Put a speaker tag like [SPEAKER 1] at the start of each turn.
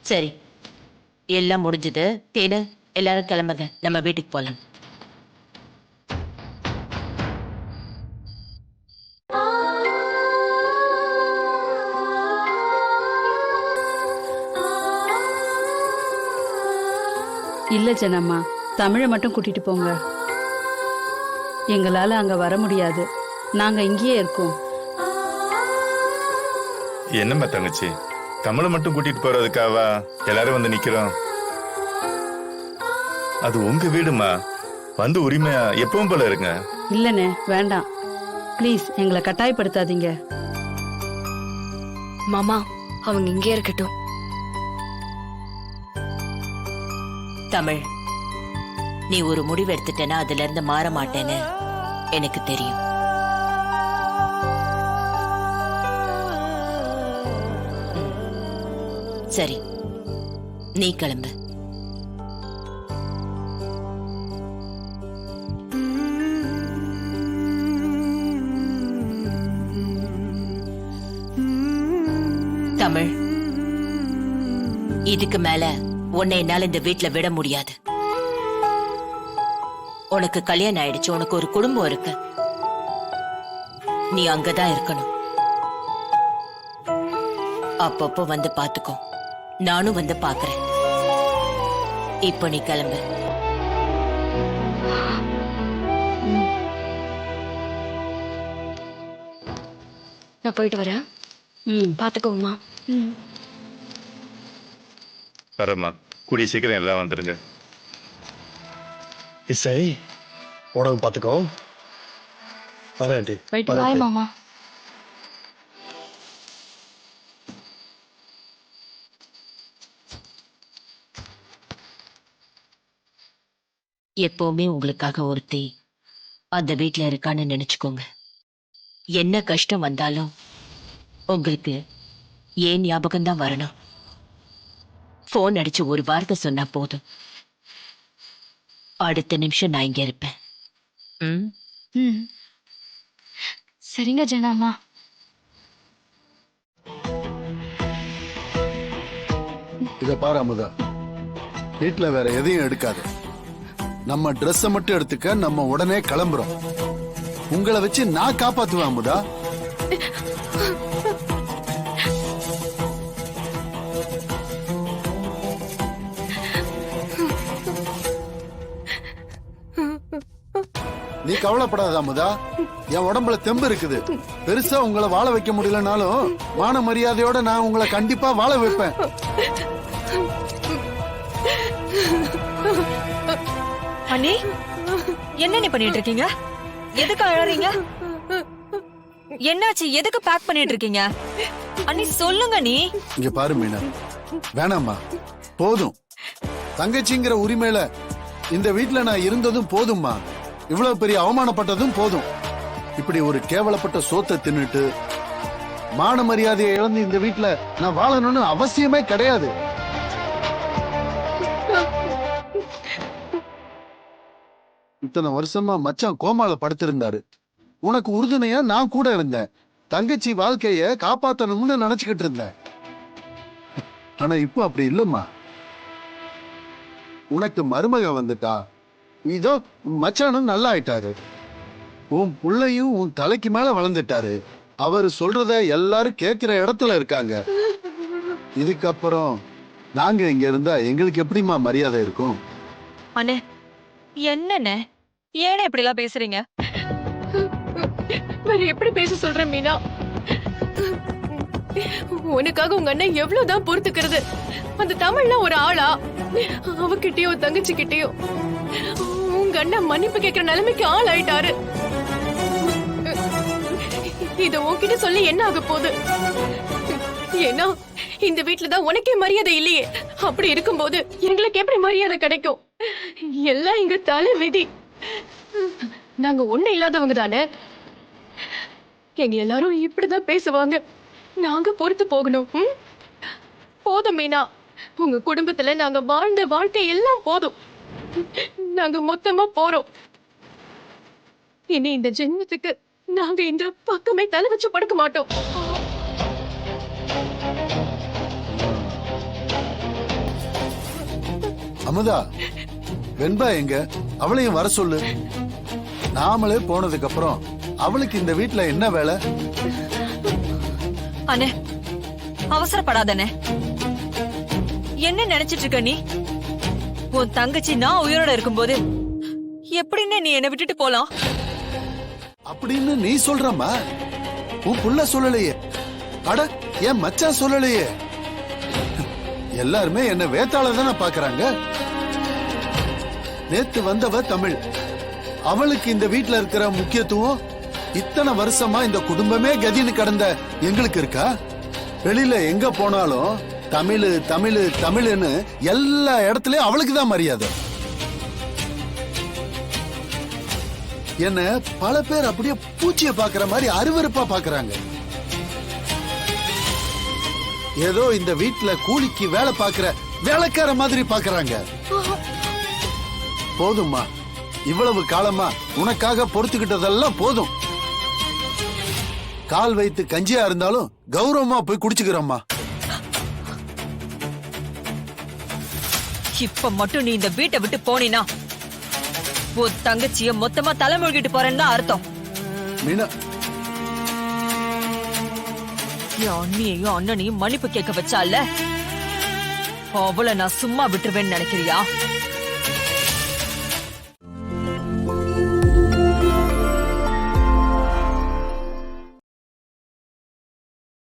[SPEAKER 1] சரி, எல்லாம் முடிஞ்சது. தேனு, எல்லாரும் கிளம்புங்க, நம்ம வீட்டுக்கு போலாம்.
[SPEAKER 2] இல்ல ஜனம்மா, தமிழை மட்டும் கூட்டிட்டு போங்க. எங்களால அங்க வர முடியாது. நாங்க இங்கேயே இருக்கோம்.
[SPEAKER 3] என்னம்மா தங்கச்சி, தமிழை மட்டும் கூட்டிட்டு போறதுக்காவா எல்லாரும் வந்து நிக்கிறோம்? அது உங்க வீடுமா, வந்து உரிமையா எப்பவும் போல இருங்க.
[SPEAKER 2] இல்லனே, வேண்டாம். ப்ளீஸ் எங்களை கட்டாயப்படுத்தாதீங்க.
[SPEAKER 4] மாமா, அவங்க இங்கே இருக்கட்டும்.
[SPEAKER 1] தமிழ், நீ ஒரு முடிவு எடுத்துட்டேன்னா அதுல இருந்து மாற மாட்டேன்னு எனக்கு தெரியும். சரி, நீ கிளம்பு. தமிழ், இதுக்கு மேல உன்னை என்னால இந்த வீட்டுல விட முடியாது. உனக்கு கல்யாணம் ஆயிடுச்சு, உனக்கு ஒரு குடும்பம் இருக்கு. நீ அங்கதான் இருக்கணும். அப்பப்போ வந்து பாத்துக்கோ, நானும் வந்து பாக்குறேன். இப்போ நீ கிளம்பு.
[SPEAKER 4] நான் போயிட்டு வரேன். பாத்துக்கோங்கம்மா.
[SPEAKER 3] வரம்மா, கூடிய சீக்கிரம் எல்லாம் வந்துருங்க.
[SPEAKER 5] இசை, உடம்பு பார்த்துக்கோ. வரேன்.
[SPEAKER 4] பாய் மாமா.
[SPEAKER 1] எப்பவுமே உங்களுக்காக ஒருத்தி அந்த வீட்டுல இருக்கான்னு நினைச்சுக்கோங்க. என்ன கஷ்டம் வந்தாலும் உங்களுக்கு ஏன் ஞாபகம் தான் வரணும். போன் அடிச்சு ஒரு வார்த்தை சொன்னா போதும், அடுத்த நிமிஷம் நான் இங்க இருப்பேன்.
[SPEAKER 4] சரிங்க ஜனாமா.
[SPEAKER 6] இத பாரு அமுதா, வீட்டுல வேற எதையும் எடுக்காது. நம்ம ட்ரெஸ்ஸ மட்டும் எடுத்துக்க, நம்ம உடனே கிளம்புறோம். உங்களை வச்சு நான் காப்பாத்துவேன் அமுதா. நீ கவலைப்படாத அமுதா, என் உடம்புல தெம்பு இருக்குது. பெருசா உங்களை வாழ வைக்க முடியலனாலும் மான மரியாதையோட நான் உங்களை கண்டிப்பா வாழ வைப்பேன்.
[SPEAKER 4] அண்ணி, என்ன நீ பண்ணிட்டு இருக்கீங்க? எதுக்கு அழறீங்க? என்னாச்சு? எதுக்கு பேக் பண்ணிட்டு இருக்கீங்க? அண்ணி சொல்லுங்க. நீ
[SPEAKER 6] இங்க பாரு மீனா, வேணாம்மா, போதும். தங்கச்சிங்கிற உரிமையில இந்த வீட்டுல நான் இருந்ததும் போதும்மா. இவ்வளவு பெரிய அவமானப்பட்டதும் போதும். இப்படி ஒரு கேவலப்பட்ட சோத்தை தின்னுட்டு மான மரியாதையை இழந்து இந்த வீட்டுல நான் வாழணும்னு அவசியமே கிடையாது. இத்தனை வருஷமா மச்சான் கோமால படுத்திருந்தாரு. உனக்கு உறுதுணையா நான் கூட இருந்தேன். தங்கச்சி வாழ்க்கைய காப்பாத்தணும்னு நினைச்சுக்கிட்டு இருந்தேன். ஆனா இப்போ அப்படி இல்லம்மா. உனக்கு மருமக வந்துட்டா, இதோ மச்சானும் நல்லா ஆயிட்டாரு. உன் புள்ளையும் உன் தலைக்கு மேல வளர்ந்துட்டாரு. அவரு சொல்றத எல்லாரும் கேட்கிற இடத்துல இருக்காங்க. இதுக்கப்புறம் நாங்க இங்க இருந்தா எங்களுக்கு எப்படிமா மரியாதை இருக்கும்?
[SPEAKER 4] அண்ணே, என்னண்ணே, ஏனே இப்படி எல்லாம் பேசுறீங்க?
[SPEAKER 7] வேற எப்படி பேச சொல்றேன் மீனா? உனக்காக உங்க அண்ணன் எவ்வளவுதான் பொறுத்துக்கிறது? அந்த தமிழ்ல ஒரு ஆளா? அவகிட்டயோ தங்கச்சி கிட்டயோ உங்க அண்ணன் மன்னிப்பு கேட்கிற நிலைமைக்கு ஆள் ஆயிட்டாரு. இத உன்கிட்ட சொல்லி என்ன ஆக போகுது? ஏன்னா இந்த வீட்டுலதான் உனக்கே மரியாதை இல்லையே. அப்படி இருக்கும்போது எங்களுக்கு எப்படி மரியாதை கிடைக்கும்? எல்லாம் எங்க தலை விதி. நாங்க ஒண்ணு இல்லாதவங்க தானே. எங்க எல்லாரும் இப்படிதான் பேசுவாங்க. நாங்க பொறுத்து போகணும். போதும் மீனா, உங்க குடும்பத்துல நாங்க வாழ்ந்த வாழ்க்கை எல்லாம் போதும். நாங்க மொத்தமா போறோம். இனி இந்த ஜென்மத்துக்கு நாங்க இந்த பக்கமே தலை வச்சு படுக்க மாட்டோம்.
[SPEAKER 6] அமுதா, வெண்பா எங்க? அவளையும் வர சொல்லு. நாமளே போனதுக்கு அப்புறம் அவளுக்கு இந்த வீட்ல என்ன வேலை?
[SPEAKER 4] அண்ணே அவசரப்படாதண்ணே. என்ன நினைச்சிட்டு இருக்க நீ? உன் தங்கச்சி நான் உயிரோட இருக்கும்போது எப்படின்னு நீ என்னை விட்டுட்டு போலாம்?
[SPEAKER 6] அப்படின்னு நீ சொல்றம்மா, உன் புள்ள சொல்லலையே. அட, என் மச்சான் சொல்லலையே. எல்லாருமே என்ன வேத்தாள தானே பாக்குறாங்க. நேத்து வந்தவ தமிழ், அவளுக்கு இந்த வீட்ல இருக்கிற முக்கியத்துவம் இத்தனை வருஷமா இந்த குடும்பமே கதின்னு கடந்த எங்களுக்கு இருக்கா? வெளியில எங்க போனாலும் தமிழ் தமிழ் தமிழ்னு எல்லா இடத்துலயும் அவளுக்கு தான் மரியாதை. என்ன பல பேர் அப்படியே பூச்சிய பாக்குற மாதிரி அருவருப்பா பாக்குறாங்க. ஏதோ இந்த வீட்ல கூலிக்கு வேலை பாக்குற வேலைக்கார மாதிரி பாக்குறாங்க. போதும்மா, இவ்வளவு காலமா உனக்காக பொறுத்துக்கிட்டதெல்லாம் போதும். கால் வைத்து கஞ்சியா இருந்தாலும் கௌரவமா போய் குடிச்சுக்கிறோம்மா.
[SPEAKER 4] இப்ப மட்டும் நீ இந்த வீட்டை விட்டு போனீனா உன் தங்கச்சிய மொத்தமா தலைமொழிகிட்டு போறேன்னு தான் அர்த்தம்.
[SPEAKER 6] மீனா,
[SPEAKER 4] என் அண்ணியையும் அண்ணனையும் மன்னிப்பு கேட்க வச்சால அவளை நான் சும்மா விட்டுருவேன்னு நினைக்கிறியா?